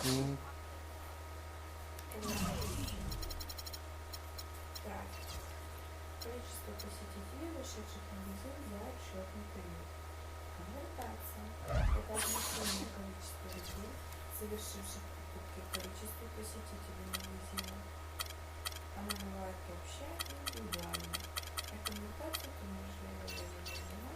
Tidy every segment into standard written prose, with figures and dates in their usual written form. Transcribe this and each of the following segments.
Так. Количество посетителей, вышедших в магазин за отчетный период. Конвертация. Это отношение количества людей, совершивших покупки, к количеству посетителей магазина. Она бывает общая и индивидуальная. А конвертацию ты можешь выводить из магазина.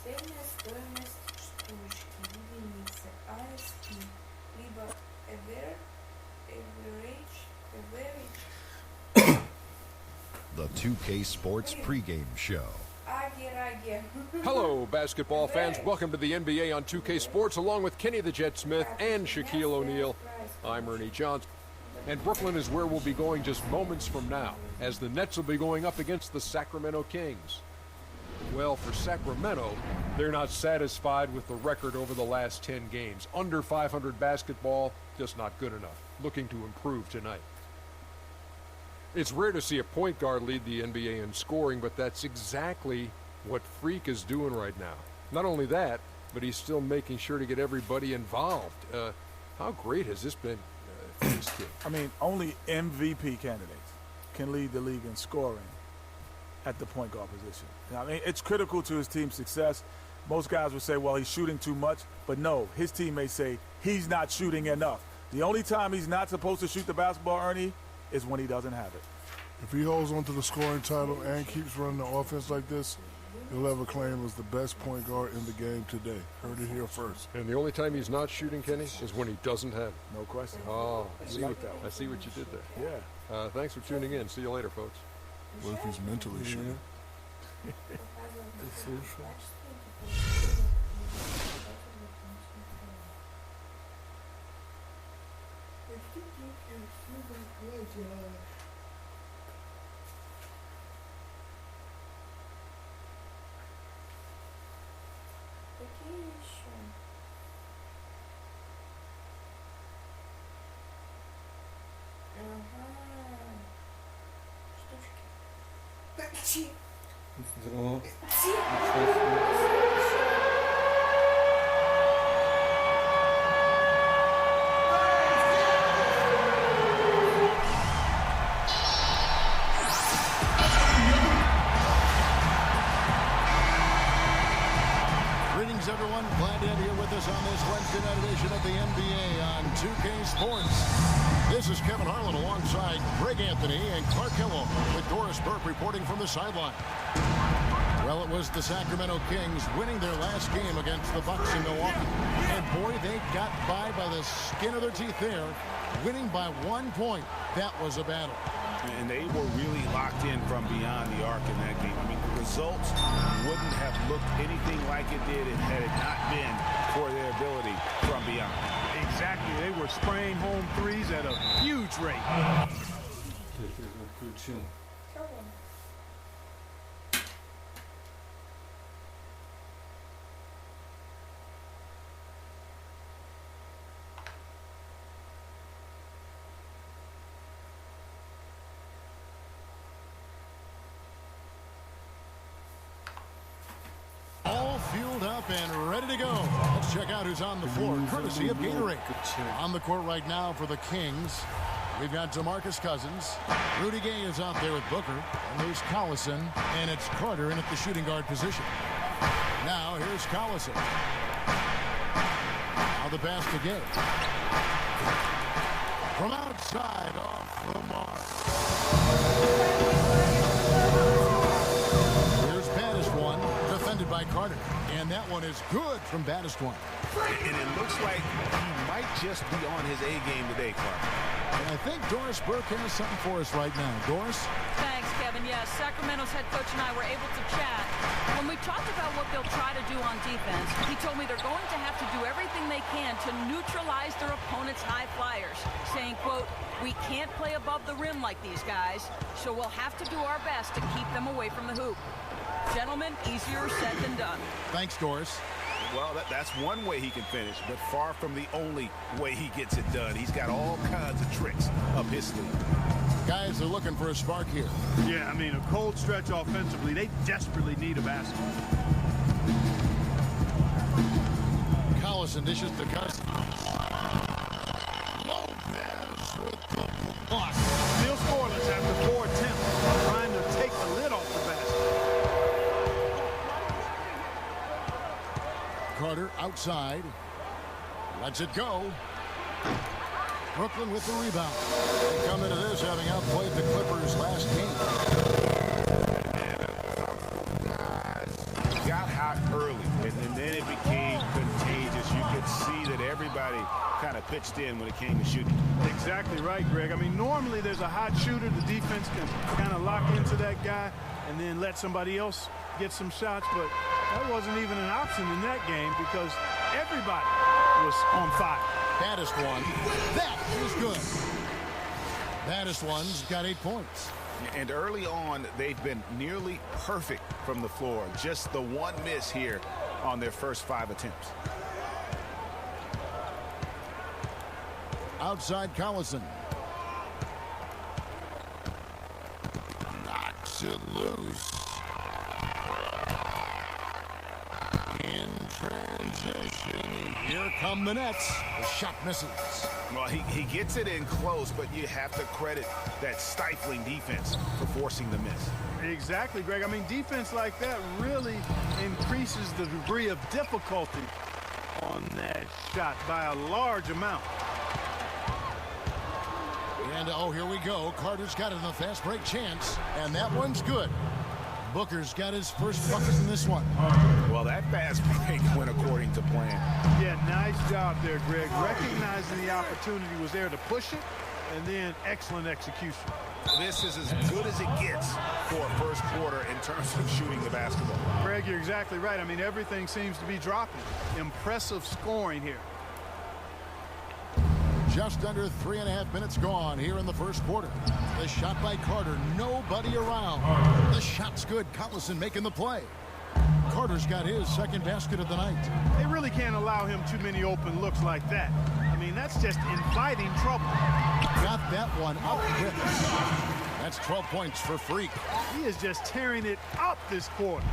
Средняя стоимость штучки, единицы, ASP, либо average. The 2K Sports pregame show. Hello, basketball fans. Welcome to the NBA on 2K Sports, along with Kenny the Jet Smith and Shaquille O'Neal. I'm Ernie Johnson. And Brooklyn is where we'll be going just moments from now, as the Nets will be going up against the Sacramento Kings. Well, for Sacramento, they're not satisfied with the record over the last 10 games. Under 500 basketball, just not good enough. Looking to improve tonight. It's rare to see a point guard lead the NBA in scoring, but that's exactly what Freak is doing right now. Not only that, but he's still making sure to get everybody involved. How great has this been for this kid? I mean, only MVP candidates can lead the league in scoring at the point guard position. I mean, it's critical to his team's success. Most guys would say, well, he's shooting too much. But no, his teammates say he's not shooting enough. The only time he's not supposed to shoot the basketball, Ernie, is when he doesn't have it. If he holds on to the scoring title and keeps running the offense like this, he'll have a claim as the best point guard in the game today. Heard it here first. And the only time he's not shooting, Kenny, is when he doesn't have it. No question. Oh, I see what you did there. Yeah. Thanks for tuning in. See you later, folks. What if he's mentally shooting? Какие еще? Ага. Штучки. Такси. Здорово. Greetings, everyone. Glad to have you with us on this Wednesday night edition of the NBA on 2K Sports. This is Kevin Harlan alongside Greg Anthony and Clark Kellogg with Doris Burke reporting from the sideline. Well, it was the Sacramento Kings winning their last game against the Bucks in Milwaukee. And boy, they got by the skin of their teeth there, winning by 1 point. That was a battle. And they were really locked in from beyond the arc in that game. I mean, the results wouldn't have looked anything like it did had it not been for their ability from beyond. Exactly. They were spraying home threes at a huge rate. All fueled up and ready to go. Let's check out who's on the floor, courtesy of Gatorade. On the court right now for the Kings, we've got DeMarcus Cousins. Rudy Gay is out there with Booker. And there's Collison. And it's Carter in at the shooting guard position. Now here's Collison. Now the pass to Gay. From outside off the mark. Here's Baddest-One, defended by Carter. And that one is good from Baddest-One. And it looks like he might just be on his A game today, Clark. And I think Doris Burke has something for us right now. Doris? Thanks, Kevin. Yes, Sacramento's head coach and I were able to chat. When we talked about what they'll try to do on defense, he told me they're going to have to do everything they can to neutralize their opponent's high flyers, saying, quote, "We can't play above the rim like these guys, so we'll have to do our best to keep them away from the hoop." Gentlemen, easier said than done. Thanks, Doris. Well, that's one way he can finish, but far from the only way he gets it done. He's got all kinds of tricks up his sleeve. Guys are looking for a spark here. Yeah, I mean, a cold stretch offensively. They desperately need a basket. Collison dishes to Cousins. Block. Still scoreless after 4 attempts, trying to take the lid off the basket. Carter outside. Lets it go. Brooklyn with the rebound. They come into this having outplayed the Clippers last game. Got hot early, and then it became contagious. You could see that everybody kind of pitched in when it came to shooting. Exactly right, Greg. I mean, normally there's a hot shooter. The defense can kind of lock into that guy and then let somebody else get some shots. But that wasn't even an option in that game because everybody was on fire. Baddest one. That is good. Baddest one's got 8 points. And early on, they've been nearly perfect from the floor. Just the one miss here on their first 5 attempts. Outside Collison. Knocks it loose. In transition. Here come the Nets. The shot misses. Well, he gets it in close, but you have to credit that stifling defense for forcing the miss. Exactly, Greg. I mean, defense like that really increases the degree of difficulty on that shot by a large amount. And, oh, here we go. Carter's got it in the fast break chance, and that one's good. Booker's got his first bucket in this one. Well, that fast break went according to plan. Yeah, nice job there, Greg. Recognizing the opportunity was there to push it, and then excellent execution. This is as good as it gets for a first quarter in terms of shooting the basketball. Greg, you're exactly right. I mean, everything seems to be dropping. Impressive scoring here. Just under 3.5 minutes gone here in the first quarter. The shot by Carter, nobody around. The shot's good. Collison making the play. Carter's got his second basket of the night. They really can't allow him too many open looks like that. I mean, that's just inviting trouble. Got that one up quick. That's 12 points for Freak. He is just tearing it up this quarter.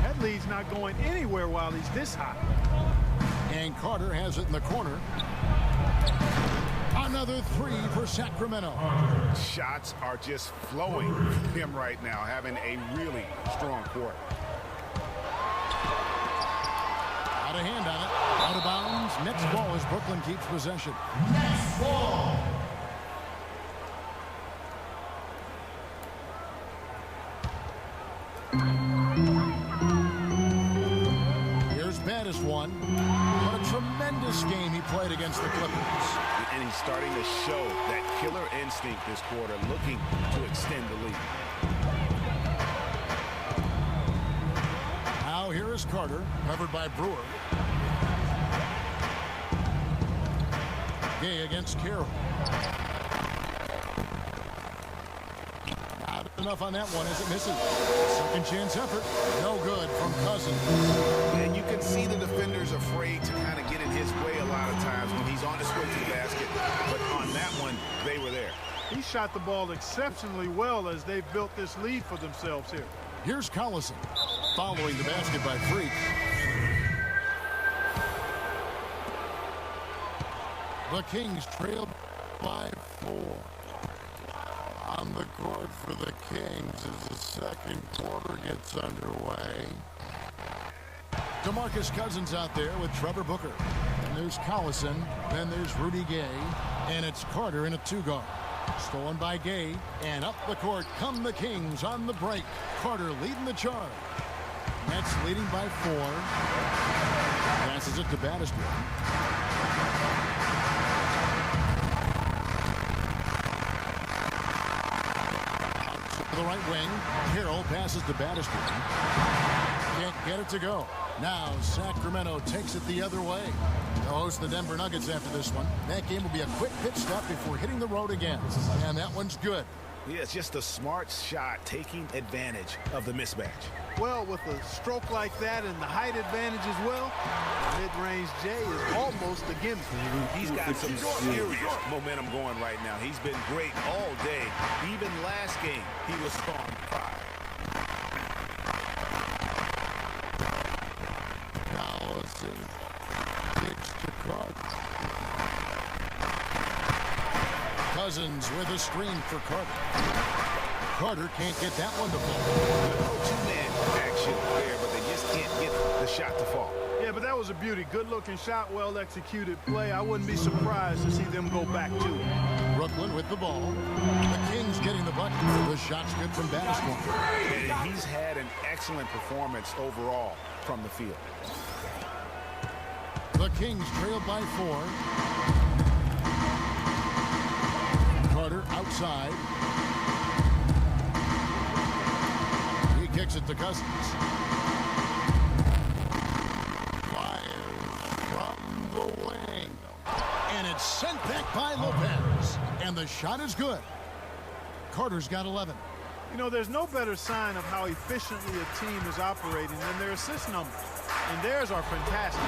That lead's not going anywhere while he's this hot. And Carter has it in the corner. Another 3 for Sacramento. Shots are just flowing from him right now, having a really strong quarter. Out of hand on it. Out of bounds. Next ball as Brooklyn keeps possession. Next ball. Here's baddest one. What a tremendous game he played against the Clippers. And he's starting to show that killer instinct this quarter, looking to extend the lead. Now here is Carter, covered by Brewer. Gay against Carroll. Not enough on that one as it misses. Second chance effort. No good from Cousins. And you can see the defenders afraid to kind of get in his way a lot of times when he's on his way to the basket. But on that one, they were there. He shot the ball exceptionally well as they've built this lead for themselves here. Here's Collison following the basket by Freak. The Kings trail by 4. On the court for the Kings as the second quarter gets underway. DeMarcus Cousins out there with Trevor Booker. And there's Collison. Then there's Rudy Gay. And it's Carter in a 2-guard. Stolen by Gay. And up the court come the Kings on the break. Carter leading the charge. Nets leading by 4. Passes it to Battister. The right wing. Carroll passes to Battister. Can't get it to go. Now Sacramento takes it the other way. They'll host the Denver Nuggets after this one. That game will be a quick pit stop before hitting the road again. And that one's good. Yeah, it's just a smart shot, taking advantage of the mismatch. Well, with a stroke like that and the height advantage as well, mid-range J is almost a gimme. He's got some serious momentum going right now. He's been great all day. Even last game, he was on fire. Collison kicks to Cousins with a screen for Carter. Carter can't get that one to fall. Two-man action there, but they just can't get the shot to fall. Yeah, but that was a beauty. Good-looking shot, well-executed play. I wouldn't be surprised to see them go back to it. Brooklyn with the ball. The Kings getting the bucket. The shot's good from Basketball. And he's had an excellent performance overall from the field. The Kings trail by 4. Carter outside. He kicks it to Cousins. Fires from the wing. And it's sent back by Lopez. And the shot is good. Carter's got 11. You know, there's no better sign of how efficiently a team is operating than their assist numbers. And theirs are fantastic.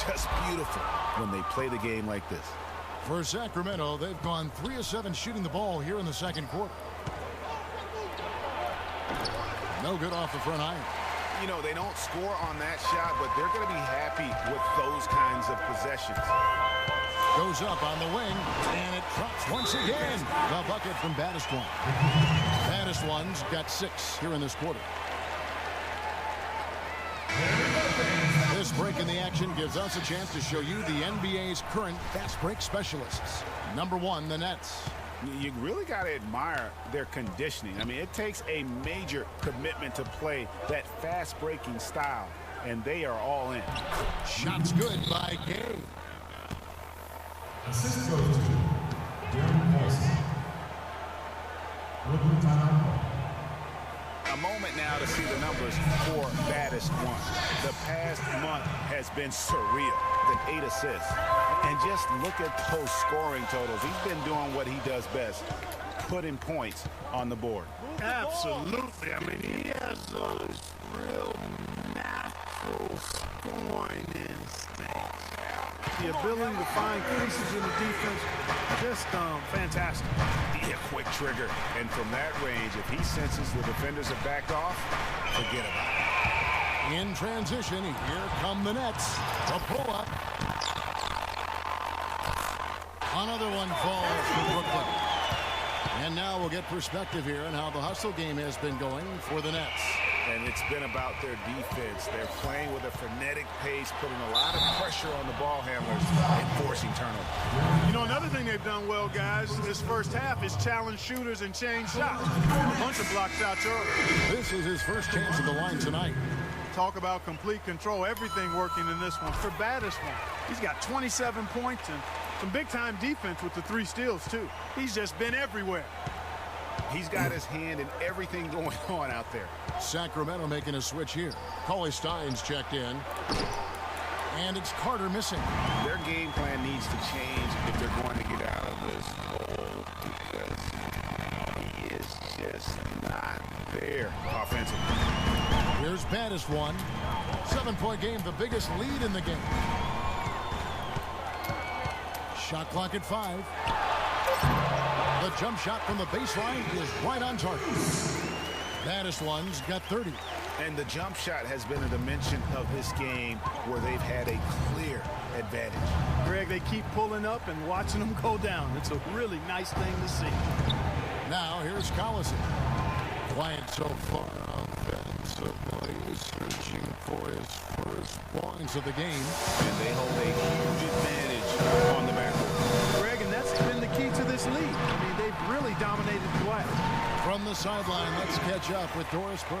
Just beautiful when they play the game like this. For Sacramento, they've gone 3 of 7 shooting the ball here in the second quarter. No good off the front iron. You know, they don't score on that shot, but they're going to be happy with those kinds of possessions. Goes up on the wing, and it drops once again. The bucket from Baddistwan. Baddistwan's got 6 here in this quarter. This break in the action gives us a chance to show you the NBA's current fast break specialists. Number 1, the Nets. You really got to admire their conditioning. I mean, it takes a major commitment to play that fast breaking style, and they are all in. Shots good by Gay. Assist goes to Darren Paulson. Brooklyn timeout. A moment now to see the numbers for Baddistwan. The past month has been surreal. With 8 assists. And just look at those scoring totals. He's been doing what he does best, putting points on the board. Absolutely. I mean, He has those real natural scoring instincts. the ability to find creases in the defense, just fantastic. Yeah, quick trigger. And from that range, if he senses the defenders have backed off, forget about it. In transition, here come the Nets. The pull-up. Another one falls for Brooklyn. And now we'll get perspective here on how the hustle game has been going for the Nets. And it's been about their defense. They're playing with a frenetic pace, putting a lot of pressure on the ball handlers and forcing turnovers. You know, another thing they've done well, guys, this first half is challenge shooters and change shots. A bunch of block shots early. This is his first chance at the line tonight. Talk about complete control. Everything working in this one. For Baddistwan, he's got 27 points and some big-time defense with the 3 steals, too. He's just been everywhere. He's got his hand in everything going on out there. Sacramento making a switch here. Cauley Stein's checked in. And it's Carter missing. Their game plan needs to change if they're going to get out of this hole because he is just not there offensively. Here's Baddistwan. 7-point game, the biggest lead in the game. Shot clock at 5. The jump shot from the baseline is right on target. Baddistwan's got 30. And the jump shot has been a dimension of this game where they've had a clear advantage. Greg, they keep pulling up and watching them go down. It's a really nice thing to see. Now here's Collison. Quiet so far offensively. He's searching for his first points of the game. And they hold a huge advantage on the backcourt. Greg, and that's been the key to this lead. I mean, they've really dominated the glass. From the sideline, let's catch up with Doris Burke.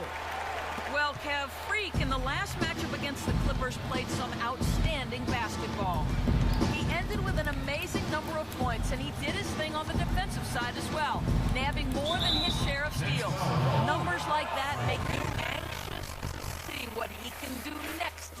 Well, Kev, Freak in the last matchup against the Clippers played some outstanding basketball. He ended with an amazing number of points, and he did his thing on the defensive side as well, nabbing more than his share of steals. Numbers like that make me anxious to see what he can do next.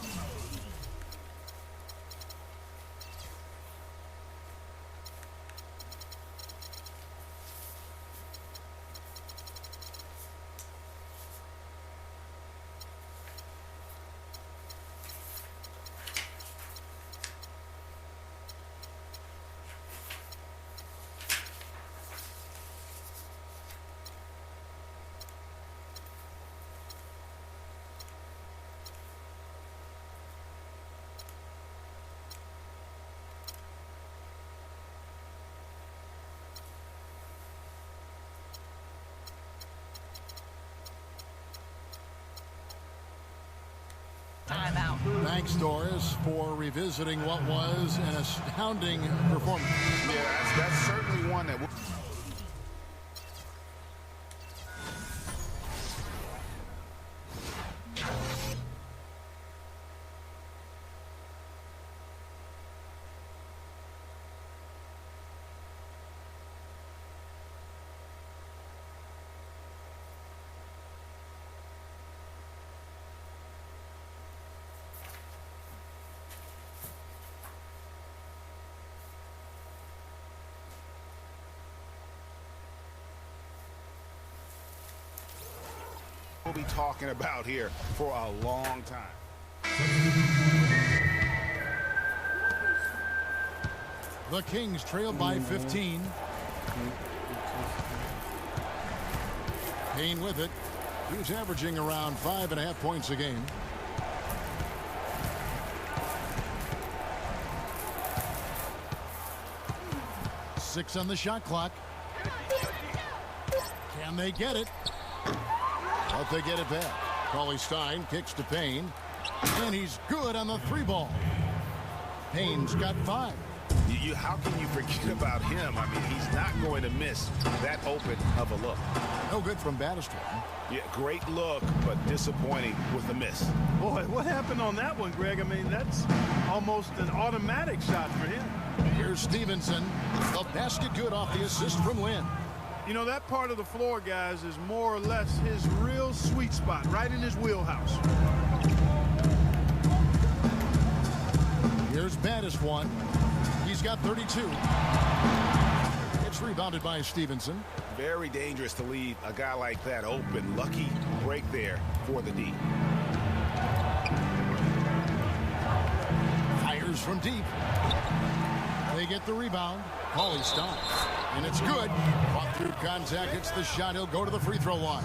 Thanks, Doris, for revisiting what was an astounding performance. Yeah, that's certainly one that... we'll be talking about here for a long time. The Kings trail by 15. Payne with it. He's averaging around 5.5 points a game. Six on the shot clock. Can they get it? But they get it back. Cauley Stein kicks to Payne. And he's good on the three ball. Payne's got 5. How can you forget about him? I mean, he's not going to miss that open of a look. No good from Battister. Yeah, great look, but disappointing with the miss. Boy, what happened on that one, Greg? I mean, that's almost an automatic shot for him. Here's Stevenson. The basket good off the assist from Lynn. You know, that part of the floor, guys, is more or less his real sweet spot, right in his wheelhouse. Here's Battis one. He's got 32. It's rebounded by Stevenson. Very dangerous to leave a guy like that open. Lucky break there for the D. Fires from deep. They get the rebound. Cauley Stein. And it's good. Caught through contact. Hits the shot. He'll go to the free throw line.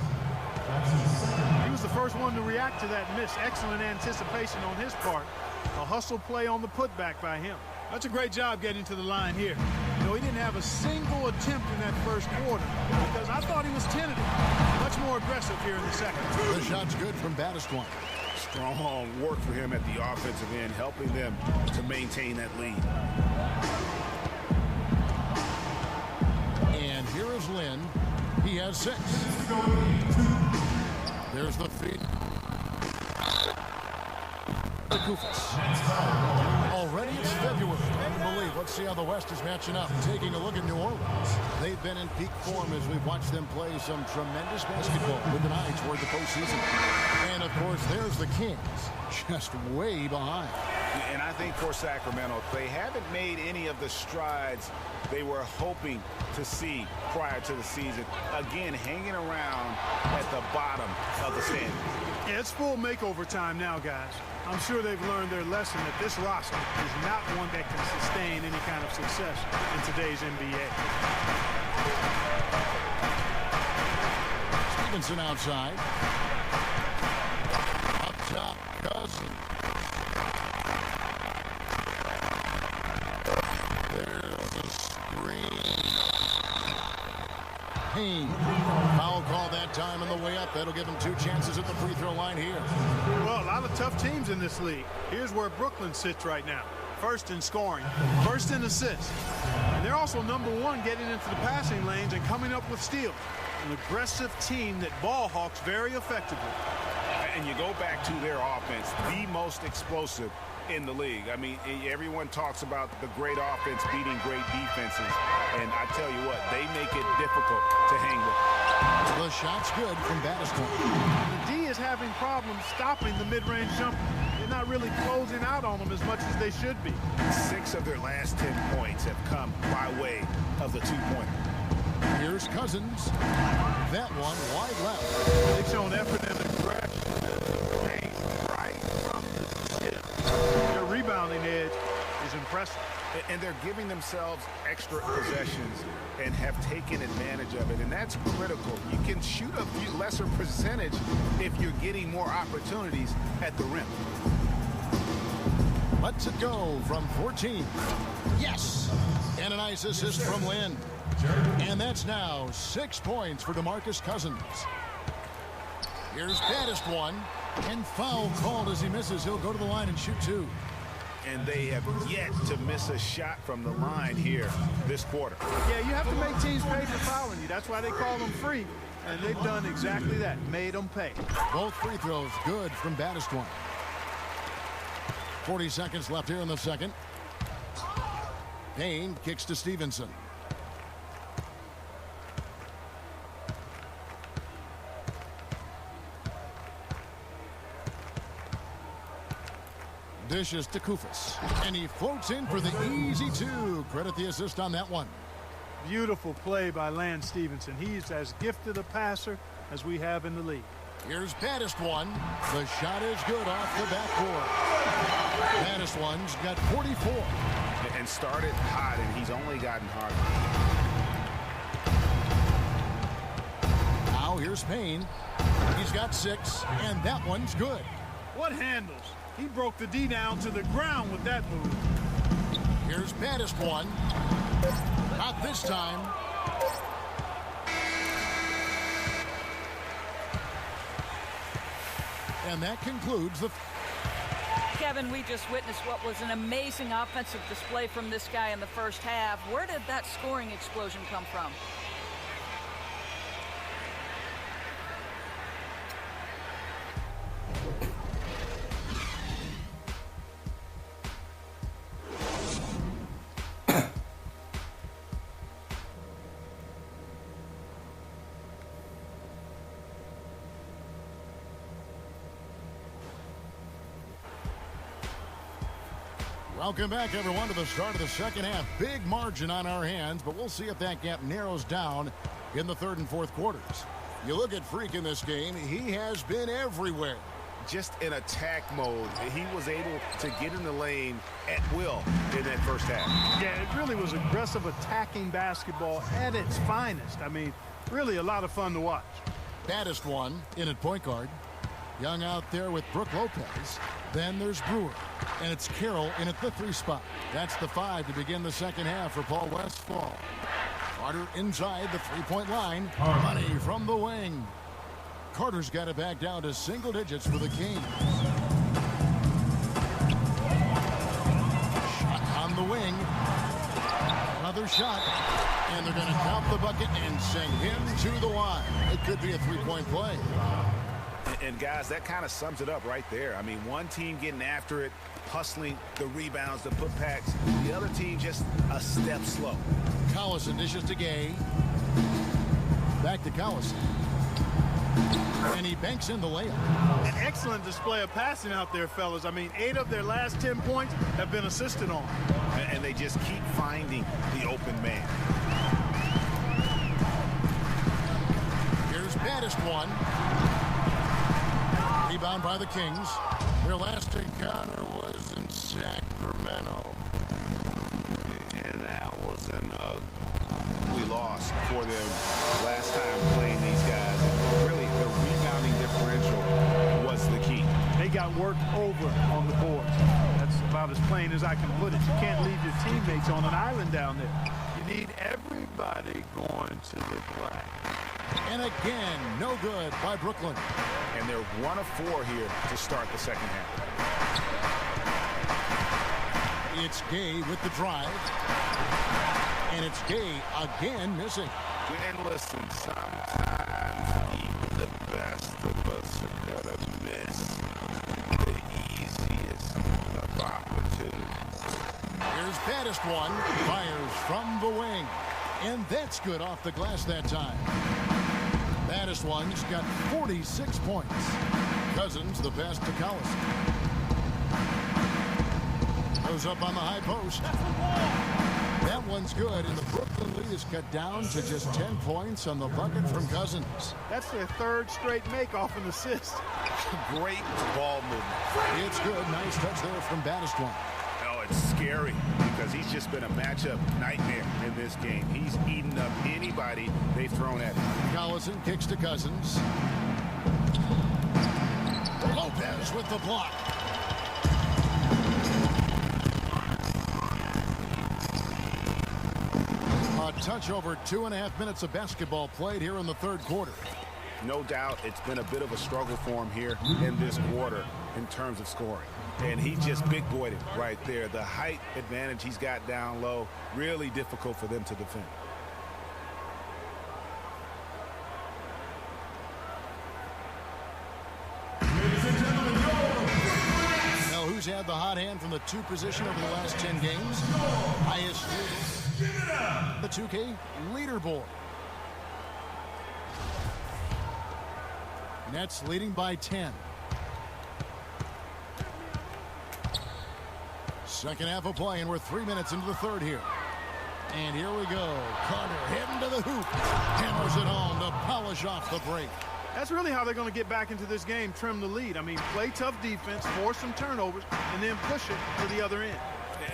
He was the first one to react to that miss. Excellent anticipation on his part. A hustle play on the putback by him. That's a great job getting to the line here. You know, he didn't have a single attempt in that first quarter because I thought he was tentative. Much more aggressive here in the second. The shot's good from Battister. Strong work for him at the offensive end, helping them to maintain that lead. And here is Lynn. He has 6. There's the feed. Already it's February. Hard to believe. Let's see how the West is matching up. Taking a look at New Orleans. They've been in peak form as we've watched them play some tremendous basketball with an eye toward the postseason. And, of course, there's the Kings, just way behind. And I think for Sacramento, they haven't made any of the strides they were hoping to see prior to the season. Again, hanging around at the bottom of the standings. Yeah, it's full makeover time now, guys. I'm sure they've learned their lesson that this roster is not one that can sustain any kind of success in today's NBA. Stevenson outside. Up top, Cousins. There's a screen. Payne. Foul call that time on the way up. That'll give him 2 chances at the free throw line here. Well, a lot of tough teams in this league. Here's where Brooklyn sits right now. First in scoring, first in assists. And they're also #1 getting into the passing lanes and coming up with steals. An aggressive team that ball hawks very effectively. And you go back to their offense, the most explosive in the league. I mean, everyone talks about the great offense beating great defenses. And I tell you what, they make it difficult to hang with. The shot's good from Battister. The D is having problems stopping the mid-range jumper. They're not really closing out on them as much as they should be. 6 of their last 10 points have come by way of the 2-pointer. Here's Cousins. That one wide left. They've shown effort and aggression. Right from the tip. Their rebounding edge is impressive. And they're giving themselves extra possessions and have taken advantage of it. And that's critical. You can shoot a lesser percentage if you're getting more opportunities at the rim. Lets it go from 14. Yes! And a nice assist from Lynn. And that's now 6 points for DeMarcus Cousins. Here's Battister one. And foul called as he misses. He'll go to the line and shoot 2. And they have yet to miss a shot from the line here this quarter. Yeah, you have to make teams pay for fouling you. That's why they call them free. And they've done exactly that, made them pay. Both free throws good from Battistwan. 40 seconds left here in the second. Payne kicks to Stevenson. Dishes to Kufis. And he floats in for the easy 2. Credit the assist on that one. Beautiful play by Lance Stevenson. He's as gifted a passer as we have in the league. Here's Battistwan. The shot is good off the backboard. Battistwan's got 44. And started hot, and he's only gotten harder. Now here's Payne. He's got 6, and that one's good. What handles? He broke the D down to the ground with that move. Here's Battistwan. Not this time. And that concludes the... Kevin, we just witnessed what was an amazing offensive display from this guy in the first half. Where did that scoring explosion come from? Welcome back, everyone, to the start of the second half. Big margin on our hands, but we'll see if that gap narrows down in the third and fourth quarters. You look at Freak in this game, he has been everywhere. Just in attack mode, he was able to get in the lane at will in that first half. Yeah, it really was aggressive attacking basketball at its finest. I mean, really a lot of fun to watch. Battistwan in at point guard. Young out there with Brooke Lopez. Then there's Brewer. And it's Carroll in at the 3 spot. That's the 5 to begin the second half for Paul Westphal. Carter inside the 3-point line. Money from the wing. Carter's got it back down to single digits for the Kings. Shot on the wing. Another shot. And they're going to count the bucket and send him to the line. It could be a 3-point play. And guys, that kind of sums it up right there. I mean, one team getting after it, hustling the rebounds, the putbacks. The other team just a step slow. Collison dishes to Gay. Back to Collison. And he banks in the layup. An excellent display of passing out there, fellas. I mean, 8 of their last 10 points have been assisted on. And they just keep finding the open man. Here's Battistwan. Rebound by the Kings. Their last encounter was in Sacramento. And that was an ugly. We lost for them last time playing these guys. Really, the rebounding differential was the key. They got worked over on the boards. That's about as plain as I can put it. You can't leave your teammates on an island down there. You need everybody going to the glass. And again, no good by Brooklyn. And they're 1 of 4 here to start the second half. It's Gay with the drive. And it's Gay again missing. And listen, sometimes even the best of us are going to miss the easiest of opportunities. Here's Battistwan. Fires from the wing. And that's good off the glass that time. Battistwan's got 46 points. Cousins the pass to Collison. Goes up on the high post. That one's good, and the Brooklyn lead is cut down to just 10 points on the bucket from Cousins. That's their 3rd straight make off an assist. Great ball movement. It's good. Nice touch there from Battistwan. Oh, it's scary because he's just been a matchup nightmare in this game. He's eaten up anybody they've thrown at him. Collison kicks to Cousins. Lopez with the block. A touch over 2.5 minutes of basketball played here in the third quarter. No doubt it's been a bit of a struggle for him here in this quarter in terms of scoring. And he just big-boyed it right there. The height advantage he's got down low, really difficult for them to defend. Now, who's had the hot hand from the 2 position over the last 10 games? Highest the 2K leaderboard. Nets leading by 10. Second half of play, and we're 3 minutes into the third here. And here we go. Carter heading to the hoop. Hammers it home to polish off the break. That's really how they're going to get back into this game, trim the lead. I mean, play tough defense, force some turnovers, and then push it to the other end.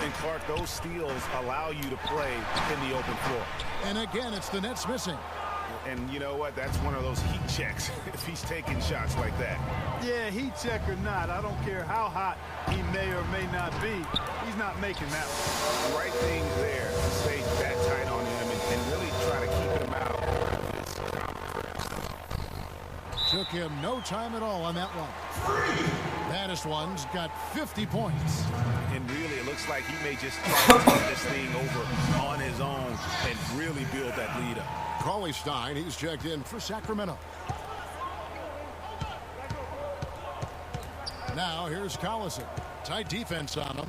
And, Clark, those steals allow you to play in the open floor. And again, it's the Nets missing. And you know what? That's one of those heat checks if he's taking shots like that. Yeah, heat check or not, I don't care how hot he may or may not be. He's not making that one. The right thing there to stay that tight on him and really try to keep him out. Took him no time at all on that one. Baddest one's got 50 points. And really, it looks like he may just try to take this thing over on his own and really build that lead up. Cauley Stein, he's checked in for Sacramento. Now here's Collison. Tight defense on him.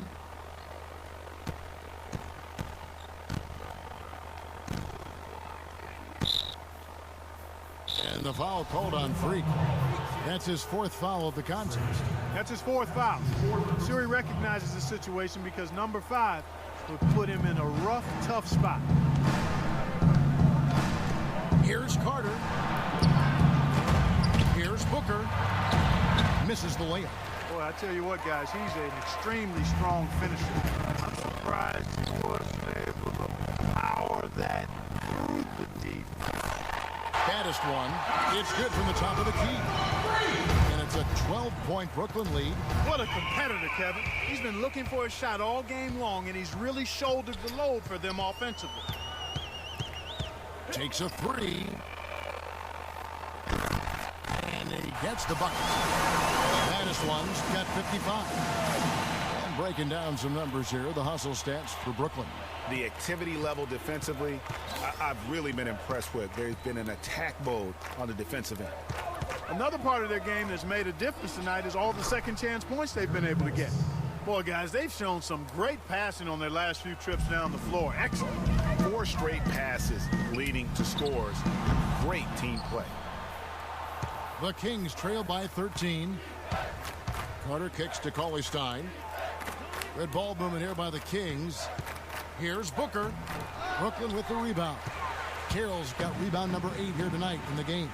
And the foul called on Freak. That's his 4th foul of the contest. That's his 4th foul. Sure, he recognizes the situation because number 5 would put him in a rough, tough spot. Here's Carter. Here's Booker. Misses the layup. Boy, I tell you what, guys, he's an extremely strong finisher. I'm surprised he wasn't able to power that through the deep. Baddest one. It's good from the top of the key. And it's a 12-point Brooklyn lead. What a competitor, Kevin. He's been looking for a shot all game long, and he's really shouldered the load for them offensively. Takes a 3. And he gets the bucket. Baddest one's got 55. And breaking down some numbers here, the hustle stats for Brooklyn. The activity level defensively, I've really been impressed with. There's been an attack mode on the defensive end. Another part of their game that's made a difference tonight is all the second chance points they've been able to get. Boy, guys, they've shown some great passing on their last few trips down the floor. Excellent. 4 straight passes leading to scores. Great team play. The Kings trail by 13. Carter kicks to Cauley Stein. Red ball movement here by the Kings. Here's Booker. Brooklyn with the rebound. Carroll's got rebound number 8 here tonight in the game.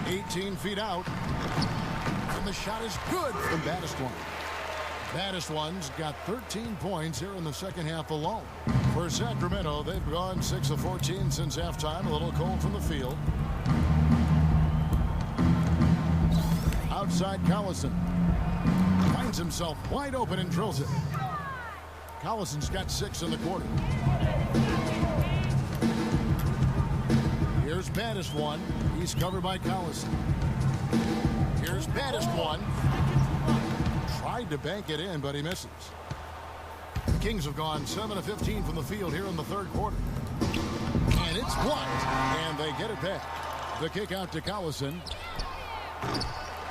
18 feet out. And the shot is good from Baddest One. Baddest One's got 13 points here in the second half alone. For Sacramento, they've gone 6 of 14 since halftime. A little cold from the field. Outside Collison. Finds himself wide open and drills it. Collison's got 6 in the quarter. Here's Baddest One. He's covered by Collison. Here's Baddest One. Tried to bank it in, but he misses. The Kings have gone 7 of 15 from the field here in the third quarter. And it's blocked, and they get it back. The kick out to Collison.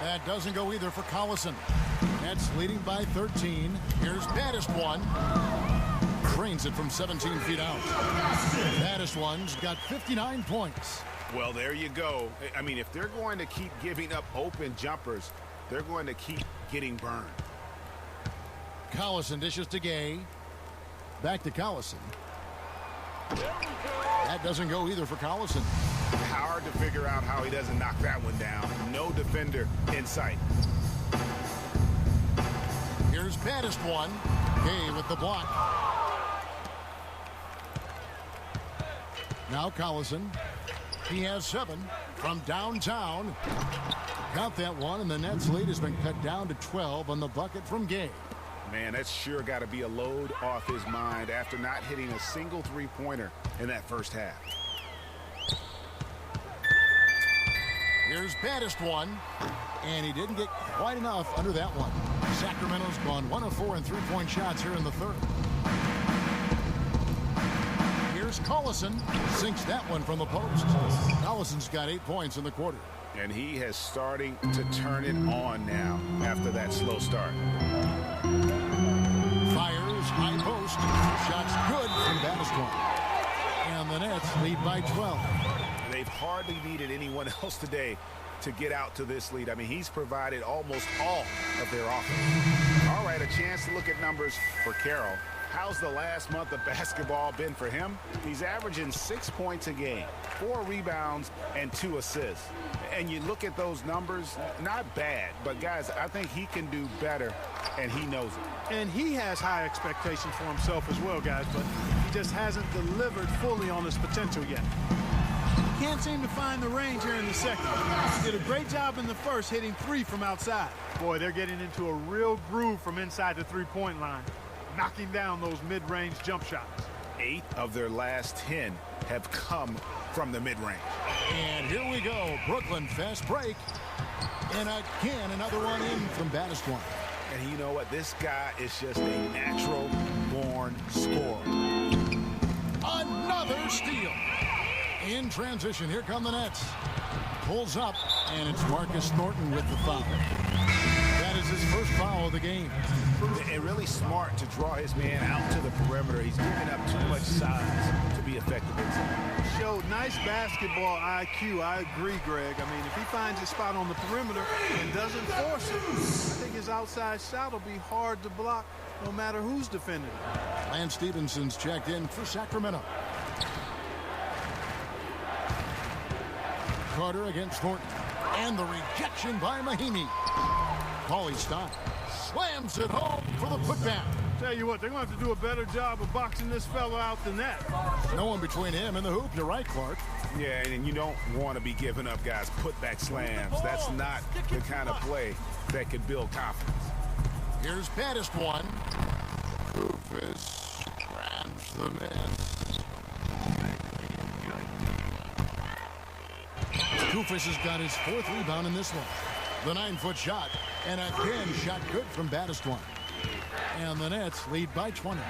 That doesn't go either for Collison. Nets leading by 13. Here's Baddest One. Drains it from 17 feet out. Baddest One's got 59 points. Well, there you go. I mean, if they're going to keep giving up open jumpers, they're going to keep getting burned. Collison dishes to Gay. Back to Collison. That doesn't go either for Collison. Hard to figure out how he doesn't knock that one down. No defender in sight. Here's Baddest One. Gay with the block. Now Collison. He has 7 from downtown. Got that one, and the Nets lead has been cut down to 12 on the bucket from Gay. Man, that's sure got to be a load off his mind after not hitting a single three-pointer in that first half. Here's baddest one, and he didn't get quite enough under that one. Sacramento's gone 1 of 4 in three-point shots here in the third. Here's Collison, sinks that one from the post. Collison's got 8 points in the quarter. And he has starting to turn it on now after that slow start. Fires, high post. Shots good from baddest one. And the Nets lead by 12. They've hardly needed anyone else today to get out to this lead. I mean, he's provided almost all of their offense. All right, a chance to look at numbers for Carroll. How's the last month of basketball been for him? He's averaging 6 points a game, 4 rebounds, and 2 assists. And you look at those numbers, not bad, but guys, I think he can do better, and he knows it. And he has high expectations for himself as well, guys, but he just hasn't delivered fully on his potential yet. Can't seem to find the range here in the second. He did a great job in the first, hitting 3 from outside. Boy, they're getting into a real groove from inside the three-point line, knocking down those mid-range jump shots. 8 of their last 10 have come from the mid-range. And here we go. Brooklyn fast break. And again, another one in from baddest one. And you know what? This guy is just a natural-born scorer. Another steal. In transition, here come the Nets. Pulls up, and it's Marcus Thornton with the foul. That is his first foul of the game. And really smart to draw his man out to the perimeter. He's giving up too much size to be effective inside. Showed nice basketball IQ. I agree, Greg. I mean, if he finds his spot on the perimeter and doesn't force it, I think his outside shot will be hard to block no matter who's defending it. Lance Stevenson's checked in for Sacramento. Carter against Thornton. And the rejection by Mahinmi. Paulie Stein slams it home for the putback. Tell you what, they're going to have to do a better job of boxing this fellow out than that. No one between him and the hoop. You're right, Clark. Yeah, and you don't want to be giving up, guys, putback slams. That's not the kind of play that could build confidence. Here's baddest one. Rufus grabs the miss. Kufis has got his 4th rebound in this one. The 9-foot shot, and again shot good from baddest one. And the Nets lead by 20.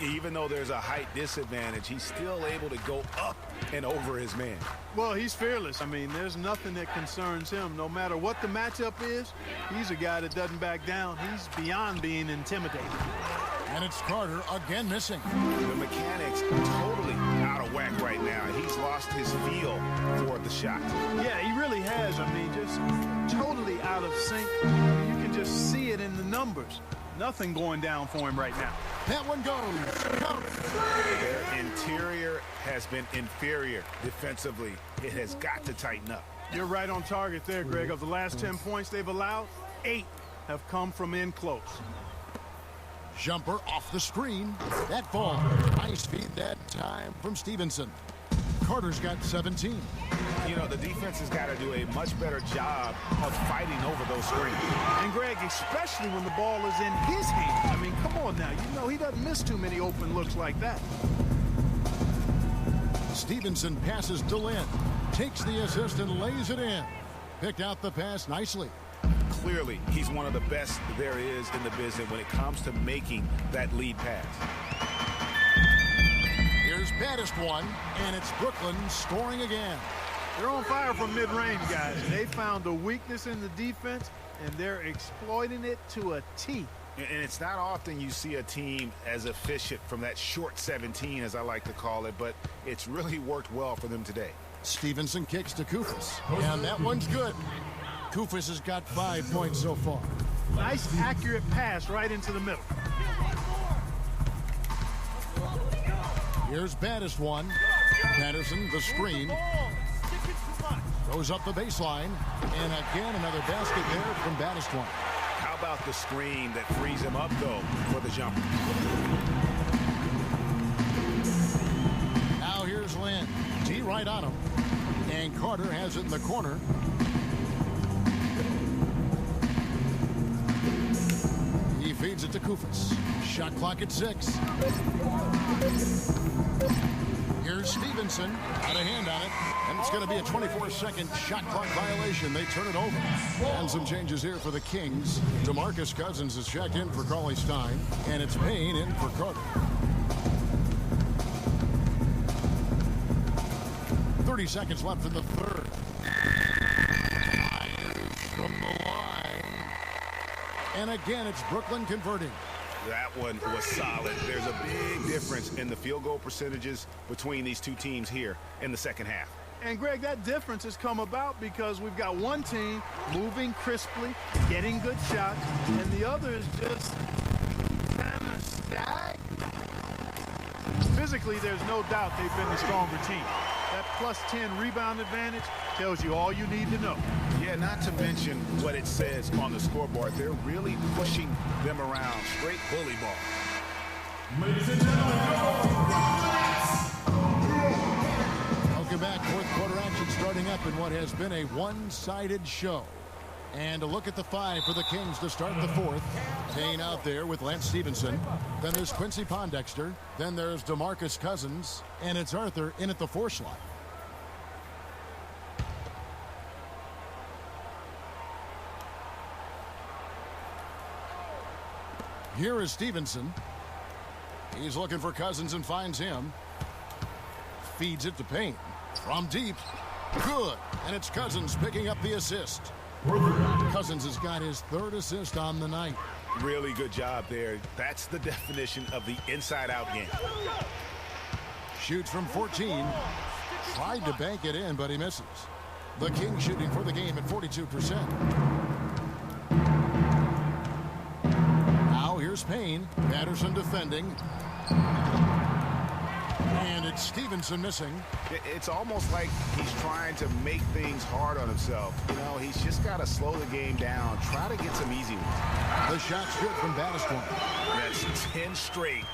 Even though there's a height disadvantage, he's still able to go up and over his man. Well, he's fearless. I mean, there's nothing that concerns him. No matter what the matchup is, he's a guy that doesn't back down. He's beyond being intimidated. And it's Carter again missing. The mechanics totally out of whack right now. He's lost his feel for the shot. Yeah, he really has. I mean, just totally out of sync. You can just see it in the numbers. Nothing going down for him right now. That one goes. Their interior has been inferior defensively. It has got to tighten up. You're right on target there, Greg. Of the last 10 points they've allowed, 8 have come from in close. Jumper off the screen. That ball. Nice feed that time from Stevenson. Carter's got 17. You know, the defense has got to do a much better job of fighting over those screens. And, Greg, especially when the ball is in his hands. I mean, come on now. You know he doesn't miss too many open looks like that. Stevenson passes to Lynn. Takes the assist and lays it in. Picked out the pass nicely. Clearly, he's one of the best there is in the business when it comes to making that lead pass. Here's baddest one, and it's Brooklyn scoring again. They're on fire from mid-range, guys. They found a weakness in the defense, and they're exploiting it to a T. And it's not often you see a team as efficient from that short 17, as I like to call it, but it's really worked well for them today. Stevenson kicks to Kufis, and that one's good. Kufis has got 5 points so far. Nice, accurate pass right into the middle. Here's baddest one. Patterson, the screen. Goes up the baseline. And again, another basket there from baddest one. How about the screen that frees him up, though, for the jumper? Now here's Lynn. T right on him. And Carter has it in the corner. He feeds it to Kufis. Shot clock at 6. Here's Stevenson, out of hand on it, and it's going to be a 24-second shot clock violation. They turn it over. And some changes here for the Kings. DeMarcus Cousins is checked in for Cauley Stein, and it's Payne in for Carter. 30 seconds left in the third. From the line. And again, it's Brooklyn converting. That one was solid. There's a big difference in the field goal percentages between these two teams here in the second half. And, Greg, that difference has come about because we've got one team moving crisply, getting good shots, and the other is just kind of stagnant. Physically, there's no doubt they've been the stronger team. That plus 10 rebound advantage tells you all you need to know. Yeah, not to mention what it says on the scoreboard. They're really pushing them around. Straight bully ball. Ladies and gentlemen, Welcome back. Fourth quarter action starting up in what has been a one-sided show. And a look at the five for the Kings to start the fourth. Payne out there with Lance Stevenson. Then there's Quincy Pondexter. Then there's DeMarcus Cousins. And it's Arthur in at the 4 slot. Here is Stevenson. He's looking for Cousins and finds him. Feeds it to Payne. From deep. Good. And it's Cousins picking up the assist. Cousins has got his 3rd assist on the night. Really good job there. That's the definition of the inside-out game. Shoots from 14. Tried to bank it in, but he misses. The Kings shooting for the game at 42%. Now here's Payne. Patterson defending. And it's Stevenson missing. It's almost like he's trying to make things hard on himself. You know, he's just got to slow the game down. Try to get some easy ones. The shot's good from Battiston. That's 10 straight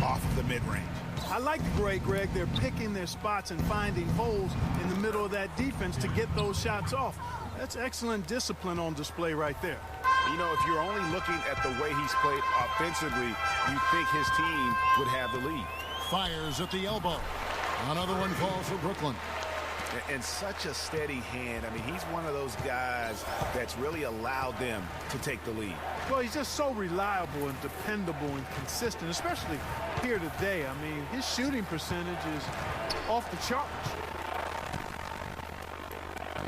off of the mid-range. I like the Greg. They're picking their spots and finding holes in the middle of that defense to get those shots off. That's excellent discipline on display right there. You know, if you're only looking at the way he's played offensively, you think his team would have the lead. Fires at the elbow. Another one falls for Brooklyn. And such a steady hand. I mean, he's one of those guys that's really allowed them to take the lead. Well, he's just so reliable and dependable and consistent, especially here today. I mean, his shooting percentage is off the charts.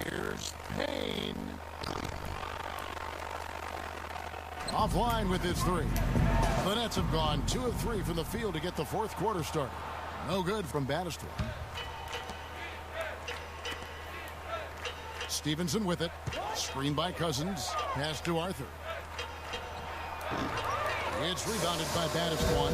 Here's Payne. Offline with his 3. The Nets have gone 2 of 3 from the field to get the fourth quarter started. No good from Battiston. Stevenson with it. Screen by Cousins. Pass to Arthur. It's rebounded by Battiston.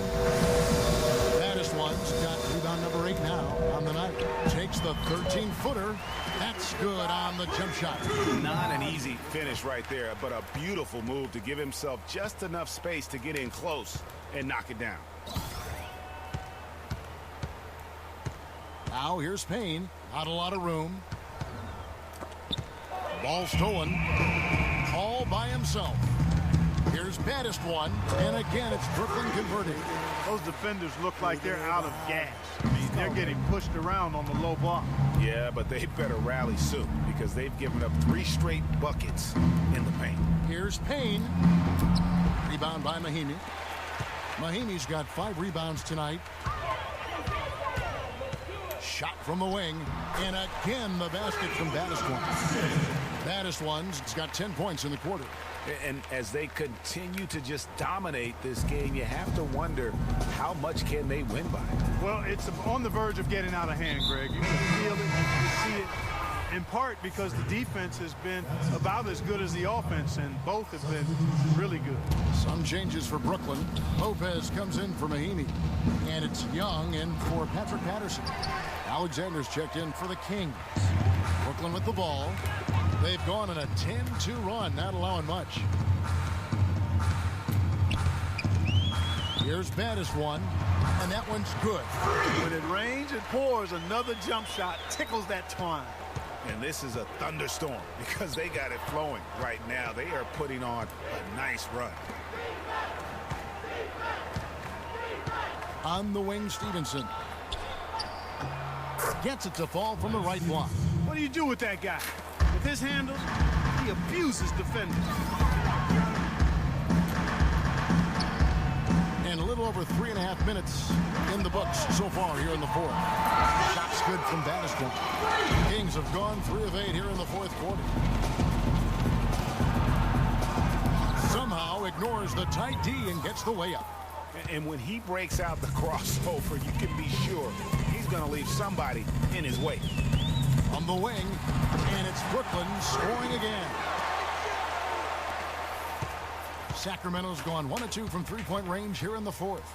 Battiston's got rebound number 8 now on the night. Takes the 13-footer. That's good on the jump shot. Not an easy finish right there, but a beautiful move to give himself just enough space to get in close and knock it down. Now here's Payne. Not a lot of room. Ball stolen. All by himself. Here's Battiston, and again it's Brooklyn converting. Those defenders look like they're out of gas. I mean, they're getting pushed around on the low block. Yeah, but they better rally soon because they've given up 3 straight buckets in the paint. Here's Payne. Rebound by Mahinmi. Mahimi's got 5 rebounds tonight. Shot from the wing, and again the basket from Battiston. Battiston's got 10 points in the quarter. And as they continue to just dominate this game, you have to wonder how much can they win by. Well, it's on the verge of getting out of hand, Greg. You can feel it, you see it, in part because the defense has been about as good as the offense, and both have been really good. Some changes for Brooklyn. Lopez comes in for Mahinmi, and it's Young in for Patrick Patterson. Alexander's checked in for the Kings. Brooklyn with the ball. They've gone on a 10-2 run, not allowing much. Here's Battiston, and that one's good. When it rains, it pours. Another jump shot tickles that twine. And this is a thunderstorm because they got it flowing right now. They are putting on a nice run. On the wing, Stevenson. Gets it to fall from the right block. What do you do with that guy? With his handles, he abuses defenders. And a little over 3.5 minutes in the books so far here in the fourth. Shots good from Bannister. Kings have gone 3 of 8 here in the fourth quarter. Somehow ignores the tight D and gets the layup. And when he breaks out the crossover, you can be sure he's going to leave somebody in his way. On the wing, and it's Brooklyn scoring again. Sacramento's gone 1 of 2 from three-point range here in the fourth.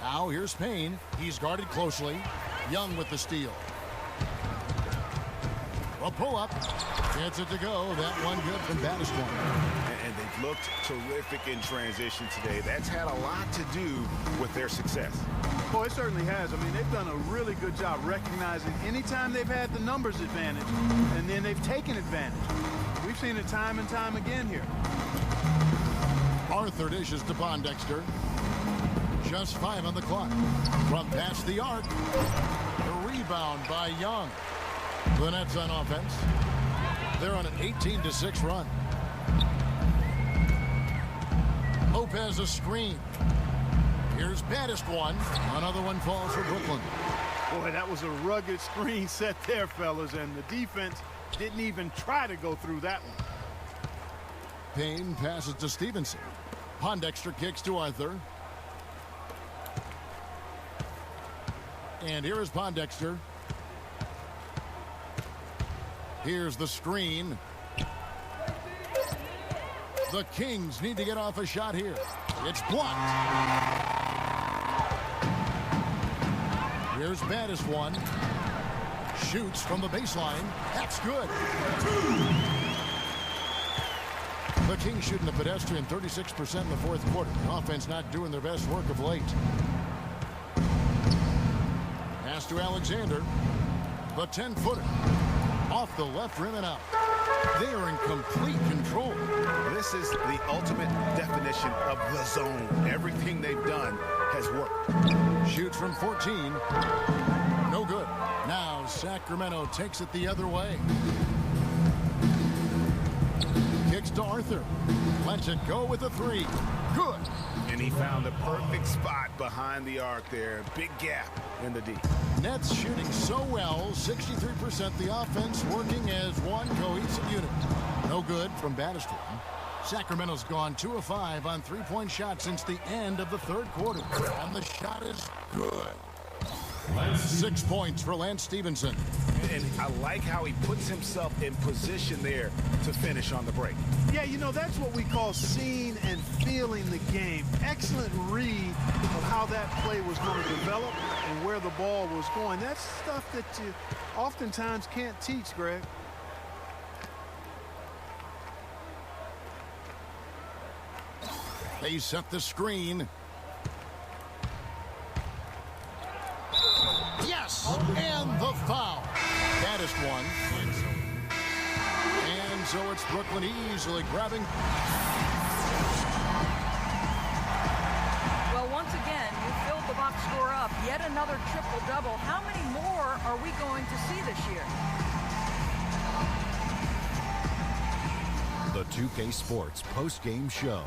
Now here's Payne. He's guarded closely. Young with the steal. A pull-up. Gets it to go. That one good from Bannister. And they've looked terrific in transition today. That's had a lot to do with their success. Boy, it certainly has. I mean, they've done a really good job recognizing anytime they've had the numbers advantage, and then they've taken advantage. We've seen it time and time again here. Arthur dishes to Pondexter. Just 5 on the clock. From past the arc. The rebound by Young. The Nets on offense. They're on an 18-6 run. Lopez a screen. Here's baddest one. Another one falls for Brooklyn. Boy, that was a rugged screen set there, fellas, and the defense didn't even try to go through that one. Payne passes to Stevenson. Pondexter kicks to Arthur. And here is Pondexter. Here's the screen. The Kings need to get off a shot here. It's blocked. Here's baddest one. Shoots from the baseline. That's good. The Kings shooting the pedestrian 36% in the fourth quarter. The offense not doing their best work of late. Pass to Alexander. The 10-footer. Off the left rim and out. They are in complete control. This is the ultimate definition of the zone. Everything they've done has worked. Shoots from 14. No good. Now Sacramento takes it the other way. Kicks to Arthur. Lets it go with a 3. Good. And he found the perfect spot behind the arc there. Big gap in the D. Nets shooting so well, 63%. The offense working as one cohesive unit. No good from Bannister. Sacramento's gone 2 of 5 on three-point shots since the end of the third quarter. And the shot is good. 6 points for Lance Stevenson. And I like how he puts himself in position there to finish on the break. Yeah, you know, that's what we call seeing and feeling the game. Excellent read of how that play was going to develop and where the ball was going. That's stuff that you oftentimes can't teach, Greg. They set the screen. Yes, and the foul. Baddest one. And so it's Brooklyn easily grabbing. Well, once again, you filled the box score up. Yet another triple-double. How many more are we going to see this year? The 2K Sports post-game show.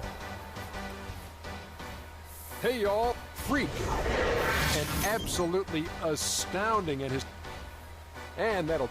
Hey, y'all. Freak. And absolutely astounding at his... And that'll...